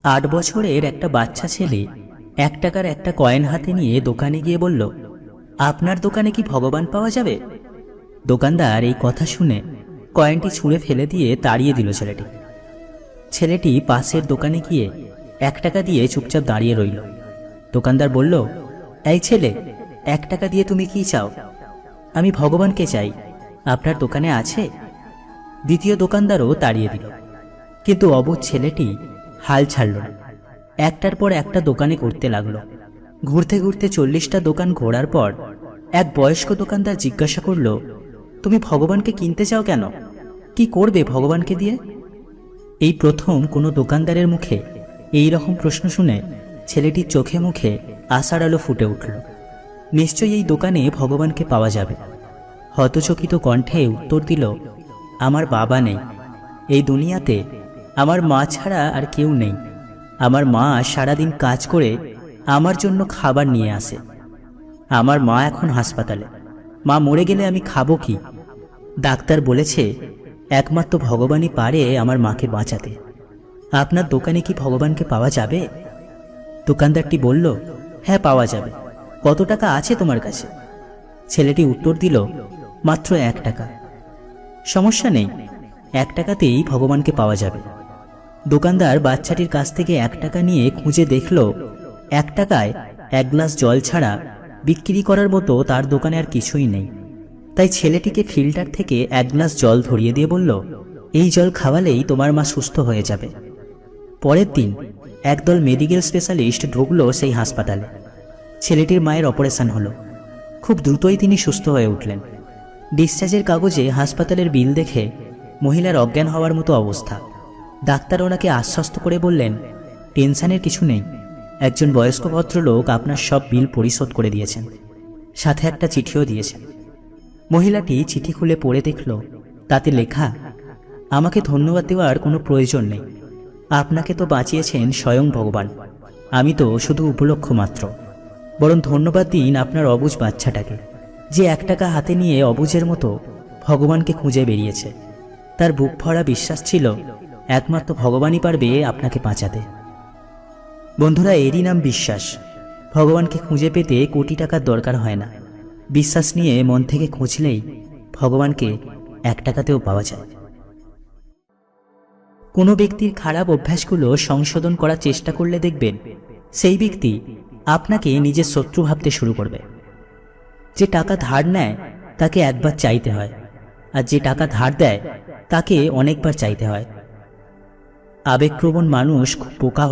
8 বছরের একটা বাচ্চা ছেলে 1 টাকার একটা কয়েন হাতে নিয়ে দোকানে গিয়ে বলল, আপনার দোকানে কি ভগবান পাওয়া যাবে? দোকানদার এই কথা শুনে কয়েনটি ছুঁড়ে ফেলে দিয়ে তাড়িয়ে দিল ছেলেটি। ছেলেটি পাশের দোকানে গিয়ে 1 টাকা দিয়ে চুপচাপ দাঁড়িয়ে রইল। দোকানদার বলল, এই ছেলে, 1 টাকা দিয়ে তুমি কি চাও? আমি ভগবানকে চাই, আপনার দোকানে আছে? দ্বিতীয় দোকানদারও তাড়িয়ে দিল। কিন্তু অবুঝ ছেলেটি হাল ছাড়ল না। একটার পর একটা দোকানে ঘুরতে লাগলো। ঘুরতে ঘুরতে 40টা দোকান ঘোরার পর এক বয়স্ক দোকানদার জিজ্ঞাসা করল, তুমি ভগবানকে কিনতে চাও কেন? কি করবে ভগবানকে দিয়ে? এই প্রথম কোনো দোকানদারের মুখে এই রকম প্রশ্ন শুনে ছেলেটির চোখে মুখে আশার আলো ফুটে উঠল। নিশ্চয়ই এই দোকানে ভগবানকে পাওয়া যাবে। হতচকিত কণ্ঠে উত্তর দিল, আমার বাবা নেই, এই দুনিয়াতে আমার মা ছাড়া আর কেউ নেই। আমার মা সারাদিন কাজ করে আমার জন্য খাবার নিয়ে আসে। আমার মা এখন হাসপাতালে, মা মরে গেলে আমি খাবো কি? ডাক্তার বলেছে একমাত্র ভগবানই পারে আমার মাকে বাঁচাতে। আপনার দোকানে কি ভগবানকে পাওয়া যাবে? দোকানদারটি বলল, হ্যাঁ পাওয়া যাবে। কত টাকা আছে তোমার কাছে? ছেলেটি উত্তর দিল, মাত্র 1 টাকা। সমস্যা নেই, 1 টাকাতেই ভগবানকে পাওয়া যাবে। দোকানদার বাচ্চাটির কাছ থেকে 1 টাকা নিয়ে খুঁজে দেখল 1 টাকায় 1 গ্লাস জল ছাড়া বিক্রি করার মতো তার দোকানে আর কিছুই নেই। তাই ছেলেটিকে ফিল্টার থেকে 1 গ্লাস জল ধরিয়ে দিয়ে বলল, এই জল খাওয়ালেই তোমার মা সুস্থ হয়ে যাবে। পরের দিন একদল মেডিকেল স্পেশালিস্ট ঢুকলো সেই হাসপাতালে। ছেলেটির মায়ের অপারেশন হলো। খুব দ্রুতই তিনি সুস্থ হয়ে উঠলেন। ডিসচার্জের কাগজে হাসপাতালের বিল দেখে মহিলার অজ্ঞান হওয়ার মতো অবস্থা। ডাক্তার ওনাকে আশ্বস্ত করে বললেন, টেনশনের কিছু নেই, একজন বয়স্ক ভদ্রলোক আপনার সব বিল পরিশোধ করে দিয়েছেন, সাথে একটা চিঠিও দিয়েছেন। মহিলাটি চিঠি খুলে পড়ে দেখল, তাতে লেখা, আমাকে ধন্যবাদ দেওয়ার কোনো প্রয়োজন নেই, আপনাকে তো বাঁচিয়েছেন স্বয়ং ভগবান, আমি তো শুধু উপলক্ষ মাত্র। বরং ধন্যবাদ দিন আপনার অবুঝ বাচ্চাটাকে, যে 1 টাকা হাতে নিয়ে অবুঝের মতো ভগবানকে খুঁজে বেরিয়েছে। তার বুক ভরা বিশ্বাস ছিল একমাত্র ভগবানই পারবে আপনাকে বাঁচাতে। বন্ধুরা, এরই নাম বিশ্বাস। ভগবানকে খুঁজে পেতে কোটি টাকার দরকার হয় না। বিশ্বাস নিয়ে মন থেকে খুঁজলেই ভগবানকে 1 টাকাতেও পাওয়া যায়। কোনো ব্যক্তির খারাপ অভ্যাসগুলো সংশোধন করার চেষ্টা করলে দেখবেন সেই ব্যক্তি আপনাকে নিজের শত্রু ভাবতে শুরু করবে। যে টাকা ধার নেয় তাকে একবার চাইতে হয়, আর যে টাকা ধার দেয় তাকে অনেকবার চাইতে হয়। আবেগপ্রবণ মানুষ খুব বোকা